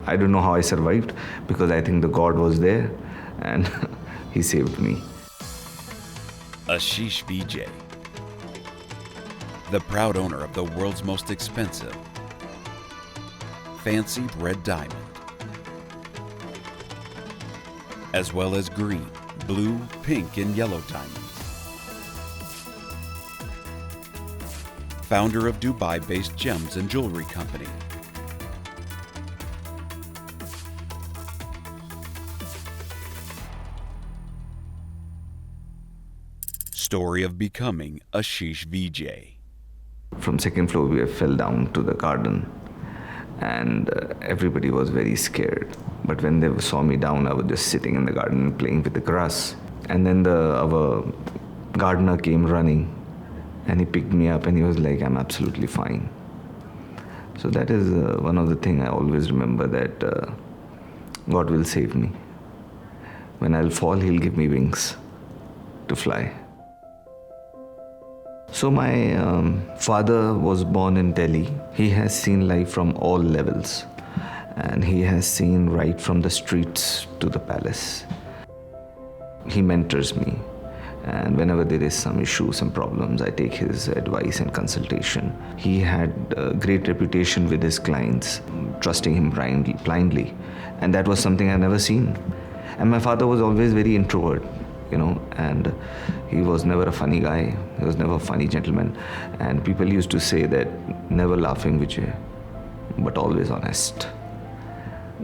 I don't know how I survived, because I think the God was there and he saved me. Ashish Vijay, the proud owner of the world's most expensive, fancy red diamond, as well as green, blue, pink, and yellow diamonds. Founder of Dubai-based gems and jewelry company. Story of becoming Ashish Vijay. From second floor, we fell down to the garden, and everybody was very scared. But when they saw me down, I was just sitting in the garden playing with the grass. And then our gardener came running, and he picked me up, and he was like, "I'm absolutely fine." So that is one of the things I always remember, that God will save me. When I'll fall, He'll give me wings to fly. So my father was born in Delhi. He has seen life from all levels, and he has seen right from the streets to the palace. He mentors me, and whenever there is some issue, some problems, I take his advice and consultation. He had a great reputation with his clients, trusting him blindly, and that was something I've never seen. And my father was always very introvert, and he was never a funny guy. He was never a funny gentleman. And people used to say that never laughing Vijay, but always honest.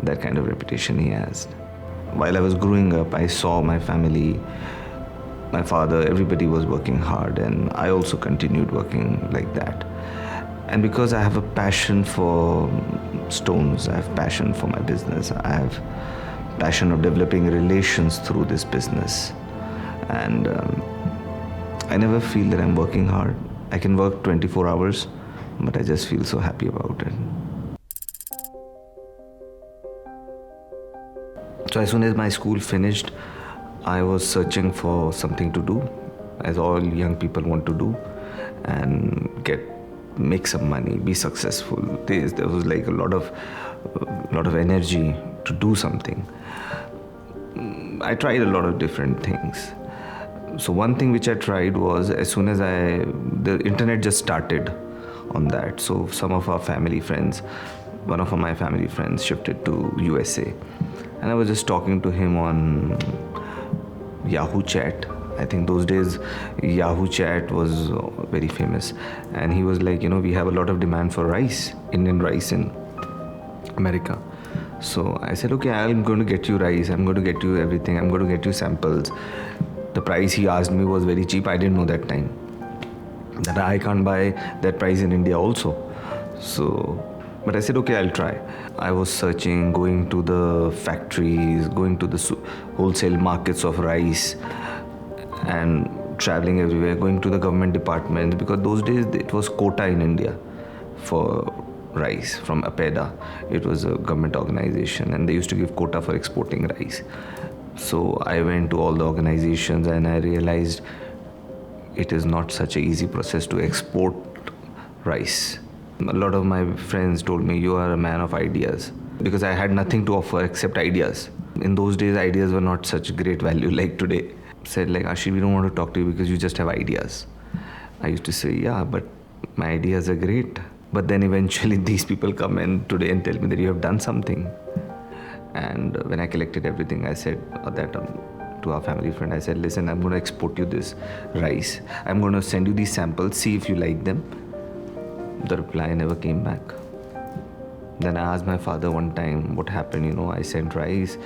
That kind of reputation he has. While I was growing up, I saw my family, my father, everybody was working hard, and I also continued working like that. And because I have a passion for stones, I have passion for my business, I have passion of developing relations through this business. And I never feel that I'm working hard. I can work 24 hours, but I just feel so happy about it. So as soon as my school finished, I was searching for something to do, as all young people want to do, and make some money, be successful. There was like a lot of energy to do something. I tried a lot of different things. So one thing which I tried was, as soon as the internet just started on that. So some of our family friends, one of my family friends shifted to USA. And I was just talking to him on Yahoo Chat. I think those days Yahoo Chat was very famous. And he was like, we have a lot of demand for rice, Indian rice in America. So I said, okay, I'm going to get you rice. I'm going to get you everything. I'm going to get you samples. The price he asked me was very cheap. I didn't know that time that I can't buy that price in India also. But I said, okay, I'll try. I was searching, going to the factories, going to the wholesale markets of rice, and traveling everywhere, going to the government departments, because those days it was quota in India for rice from APEDA. It was a government organization, and they used to give quota for exporting rice. So I went to all the organizations, and I realized it is not such an easy process to export rice. A lot of my friends told me, you are a man of ideas, because I had nothing to offer except ideas. In those days, ideas were not such great value like today. Said like, Ashish, we don't want to talk to you because you just have ideas. I used to say, yeah, but my ideas are great. But then eventually these people come in today and tell me that you have done something. And when I collected everything, I said that to our family friend, I said, listen, I'm going to export you this rice. I'm going to send you these samples, see if you like them. The reply never came back. Then I asked my father one time what happened, I sent rice.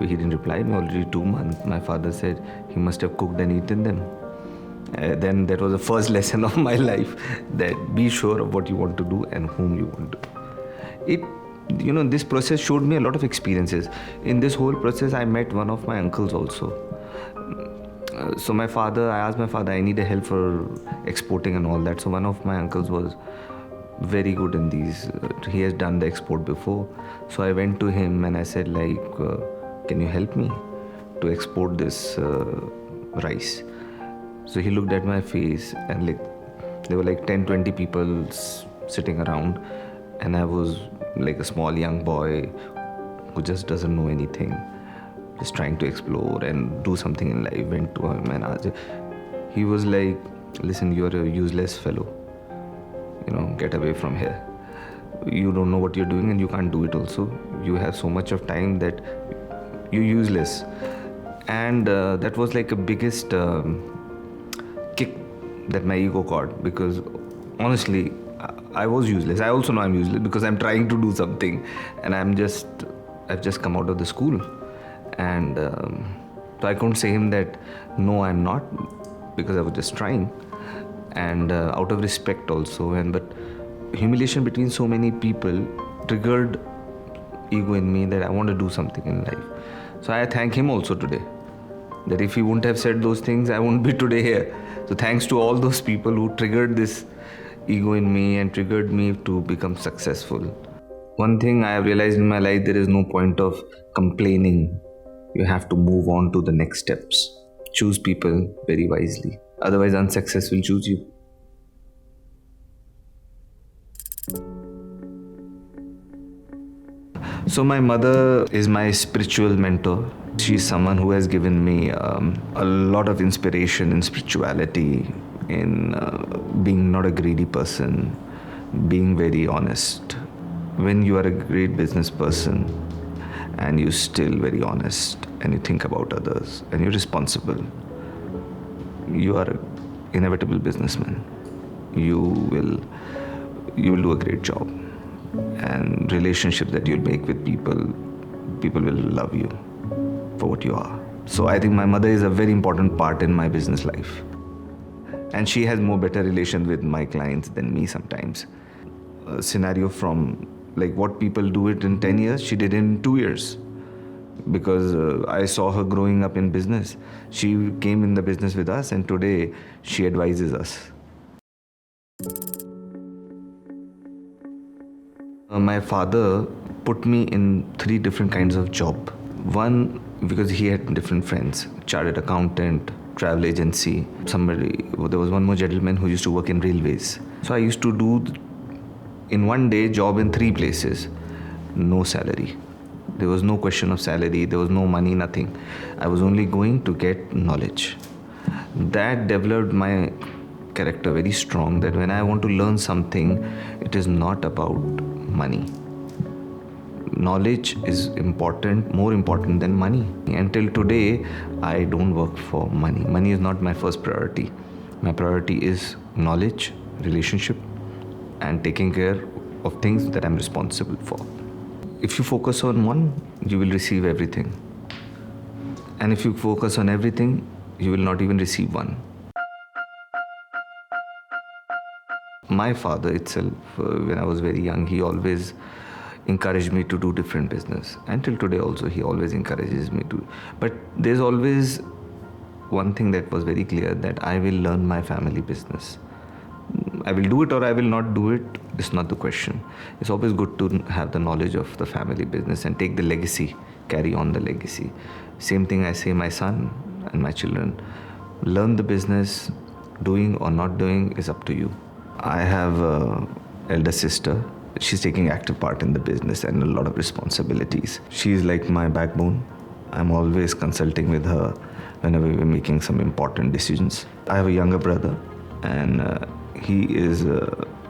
He didn't reply me already 2 months. My father said he must have cooked and eaten them. Then that was the first lesson of my life, that be sure of what you want to do and whom you want to. This process showed me a lot of experiences. In this whole process, I met one of my uncles also. So I asked my father, I need a help for exporting and all that. So one of my uncles was very good in these. He has done the export before. So I went to him and I said can you help me to export this rice? So he looked at my face, and there were 10-20 people sitting around, and I was like a small young boy who just doesn't know anything, just trying to explore and do something in life, went to him and asked. He was like, listen, you're a useless fellow. Get away from here. You don't know what you're doing and you can't do it also. You have so much of time that you're useless. And that was like a biggest kick that my ego got, because honestly, I was useless. I also know I'm useless because I'm trying to do something, and I've just come out of the school, and so I couldn't say him that no, I'm not, because I was just trying, and out of respect also, but humiliation between so many people triggered ego in me that I want to do something in life. So I thank him also today, that if he wouldn't have said those things, I wouldn't be today here. So thanks to all those people who triggered this ego in me and triggered me to become successful. One thing I have realized in my life, there is no point of complaining. You have to move on to the next steps. Choose people very wisely. Otherwise, unsuccess will choose you. So my mother is my spiritual mentor. She's someone who has given me a lot of inspiration in spirituality, in being not a greedy person, being very honest. When you are a great business person and you're still very honest and you think about others and you're responsible, you are an inevitable businessman. You will do a great job. And relationships that you'll make with people will love you for what you are. So I think my mother is a very important part in my business life. And she has more better relation with my clients than me sometimes. A scenario from like what people do it in 10 years, she did it in 2 years. Because I saw her growing up in business. She came in the business with us and today she advises us. My father put me in 3 different kinds of job. One, because he had different friends, chartered accountant, travel agency, there was one more gentleman who used to work in railways. So I used to do in one day job in 3 places, no salary. There was no question of salary, there was no money, nothing. I was only going to get knowledge. That developed my character very strong, that when I want to learn something, it is not about money. Knowledge is important, more important than money. Until today, I don't work for money. Money is not my first priority. My priority is knowledge, relationship, and taking care of things that I'm responsible for. If you focus on one, you will receive everything. And if you focus on everything, you will not even receive one. My father itself, when I was very young, he always encouraged me to do different business. Until today also, he always encourages me to. But there's always one thing that was very clear, that I will learn my family business. I will do it or I will not do it, it's not the question. It's always good to have the knowledge of the family business and take the legacy, carry on the legacy. Same thing I say my son and my children. Learn the business, doing or not doing is up to you. I have an elder sister. She's taking active part in the business and a lot of responsibilities. She's like my backbone. I'm always consulting with her whenever we're making some important decisions. I have a younger brother, and he is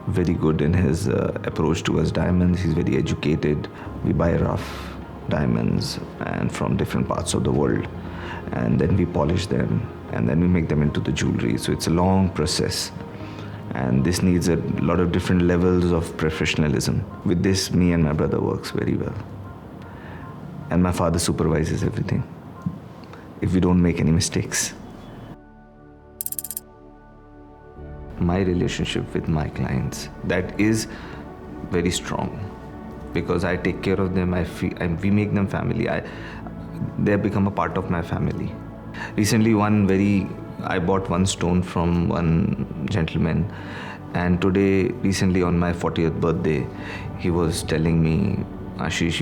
very good in his approach towards diamonds. He's very educated. We buy rough diamonds and from different parts of the world, and then we polish them and then we make them into the jewelry. So it's a long process. And this needs a lot of different levels of professionalism. With this, me and my brother works very well. And my father supervises everything, if we don't make any mistakes. My relationship with my clients, that is very strong, because I take care of them. We make them family. They have become a part of my family. Recently, I bought one stone from one gentleman, and recently on my 40th birthday, he was telling me, Ashish,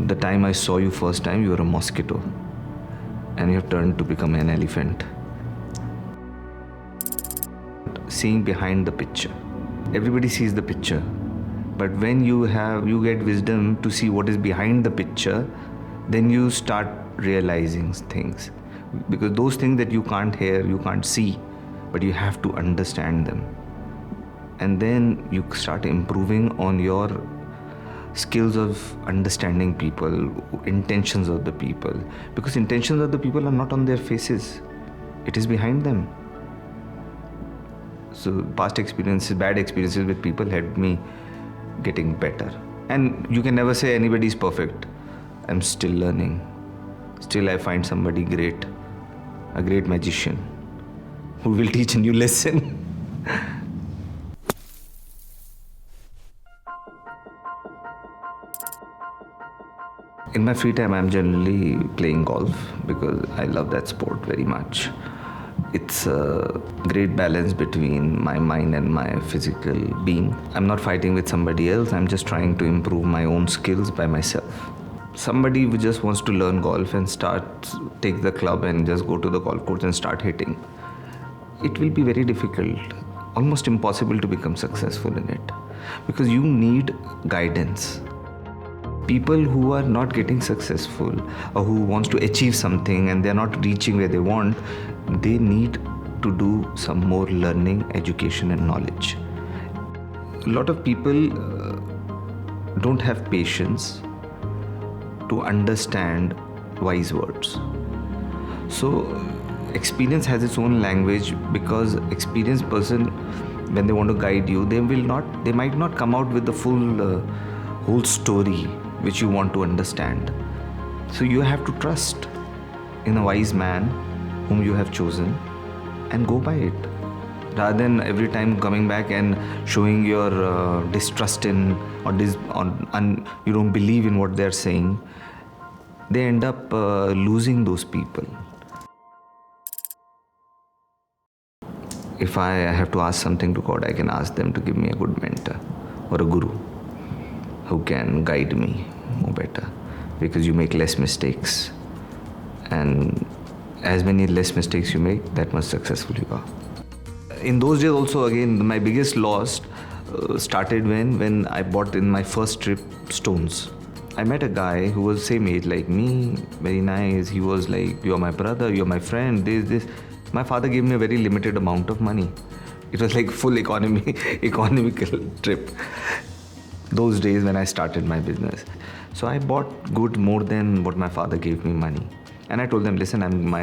the time I saw you first time, you were a mosquito, and you have turned to become an elephant. Seeing behind the picture. Everybody sees the picture, But when you get wisdom to see what is behind the picture, then you start realizing things. Because those things that you can't hear, you can't see, but you have to understand them. And then you start improving on your skills of understanding people, intentions of the people. Because intentions of the people are not on their faces, it is behind them. So past experiences, bad experiences with people helped me getting better. And you can never say anybody is perfect. I'm still learning. Still I find somebody great, a great magician who will teach a new lesson. In my free time, I'm generally playing golf because I love that sport very much. It's a great balance between my mind and my physical being. I'm not fighting with somebody else, I'm just trying to improve my own skills by myself. Somebody who just wants to learn golf and take the club and just go to the golf course and start hitting, it will be very difficult, almost impossible to become successful in it, because you need guidance. People who are not getting successful or who wants to achieve something and they're not reaching where they want, they need to do some more learning, education and knowledge. A lot of people don't have patience to understand wise words. So experience has its own language, because experienced person, when they want to guide you, they might not come out with the whole story which you want to understand. So you have to trust in a wise man whom you have chosen and go by it, rather than every time coming back and showing your distrust in and you don't believe in what they're saying. They end up losing those people. If I have to ask something to God, I can ask them to give me a good mentor or a guru who can guide me more better, because you make less mistakes, and as many less mistakes you make, that much successful you are. In those days also, again, my biggest loss started when I bought in my first trip stones. I met a guy who was same age like me, very nice. He was like, you're my brother, you're my friend, this. My father gave me a very limited amount of money. It was like full economical trip. Those days when I started my business. So I bought good more than what my father gave me money. And I told them, listen, I'm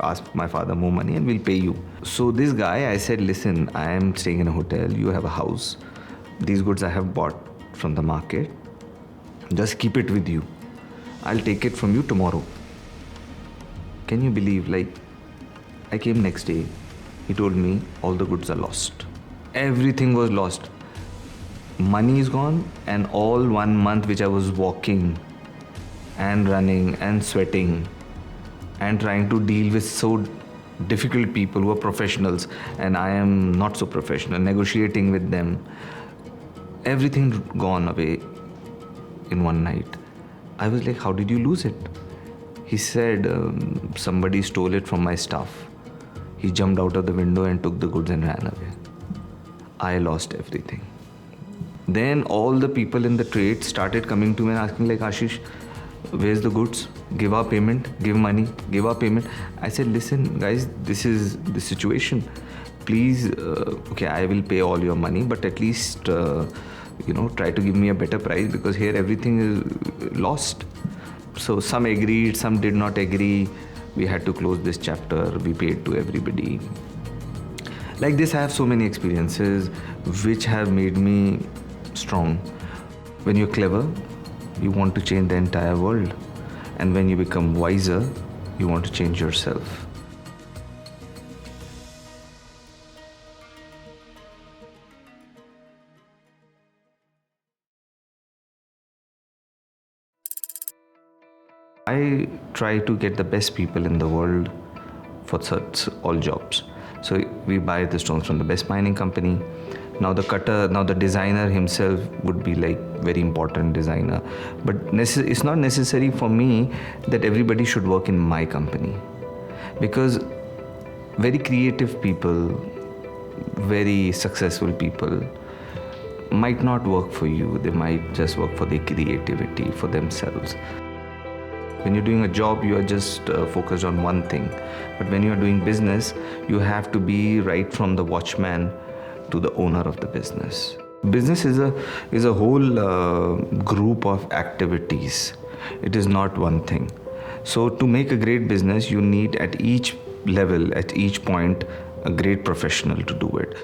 asked my father more money and we'll pay you. So this guy, I said, listen, I am staying in a hotel, you have a house. These goods I have bought from the market. Just keep it with you. I'll take it from you tomorrow. Can you believe, I came next day. He told me all the goods are lost. Everything was lost. Money is gone, and all 1 month which I was walking and running and sweating and trying to deal with so difficult people who are professionals and I am not so professional, negotiating with them, everything gone away in one night. I was like, how did you lose it? He said, somebody stole it from my stuff. He jumped out of the window and took the goods and ran away. I lost everything. Then all the people in the trade started coming to me and asking like, Ashish, where's the goods? Give our payment, give money, give our payment. I said, listen guys, this is the situation. Please, okay, I will pay all your money, but at least, try to give me a better price, because here everything is lost. So some agreed, some did not agree. We had to close this chapter. We paid to everybody. Like this, I have so many experiences which have made me strong. When you're clever, you want to change the entire world. And when you become wiser, you want to change yourself. I try to get the best people in the world for such all jobs. So we buy the stones from the best mining company. Now the designer himself would be like very important designer. But it's not necessary for me that everybody should work in my company. Because very creative people, very successful people, might not work for you. They might just work for their creativity, for themselves. When you're doing a job, you are just focused on one thing. But when you are doing business, you have to be right from the watchman to the owner of the business. Business is a whole group of activities. It is not one thing. So to make a great business, you need at each level, at each point, a great professional to do it.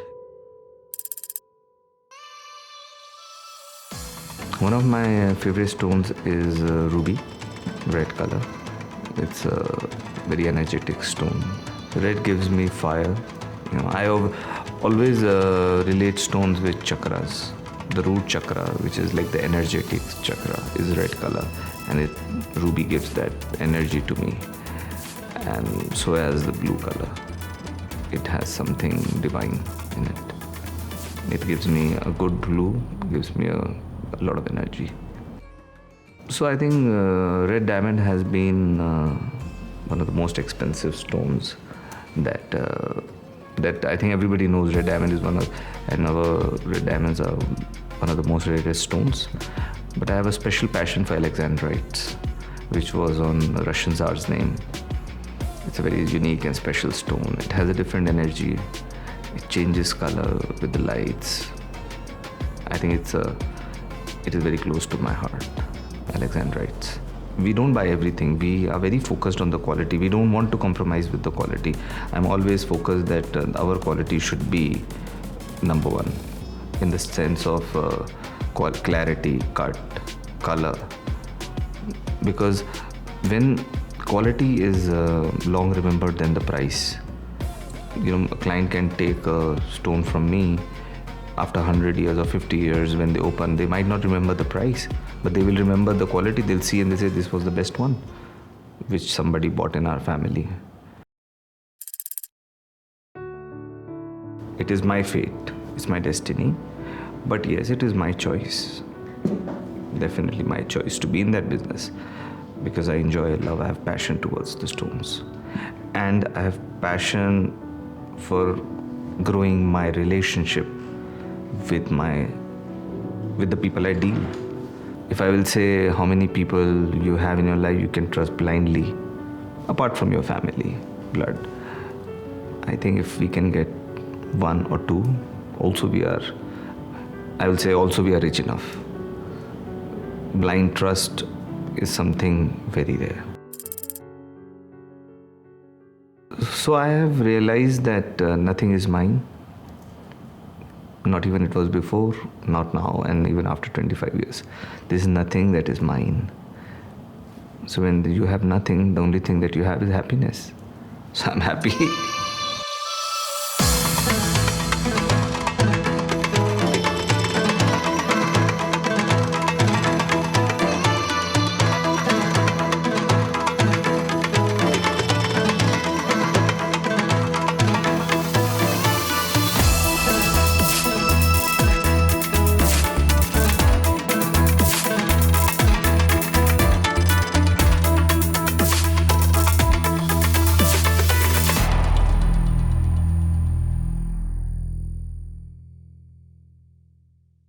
One of my favorite stones is ruby, red color. It's a very energetic stone. Red gives me fire. I always relate stones with chakras. The root chakra, which is like the energetic chakra, is red color, and ruby gives that energy to me. And so as the blue color, it has something divine in it. It gives me a good blue, gives me a lot of energy. So I think red diamond has been one of the most expensive stones that I think everybody knows. Red diamond is red diamonds are one of the most rarest stones. But I have a special passion for alexandrites, which was on the Russian Tsar's name. It's a very unique and special stone. It has a different energy. It changes color with the lights. I think it is very close to my heart, alexandrites. We don't buy everything. We are very focused on the quality. We don't want to compromise with the quality. I'm always focused that our quality should be number one in the sense of clarity, cut, color. Because when quality is long remembered than the price, a client can take a stone from me after 100 years or 50 years. When they open, they might not remember the price, but they will remember the quality. They'll see and they say, this was the best one, which somebody bought in our family. It is my fate, it's my destiny. But yes, it is my choice. Definitely my choice to be in that business, because I enjoy, love, I have passion towards the stones. And I have passion for growing my relationship with the people I deal. If I will say how many people you have in your life you can trust blindly, apart from your family, blood, I think if we can get one or two, we are rich enough. Blind trust is something very rare. So I have realized that nothing is mine. Not even it was before, not now, and even after 25 years. There is nothing that is mine. So when you have nothing, the only thing that you have is happiness. So I'm happy.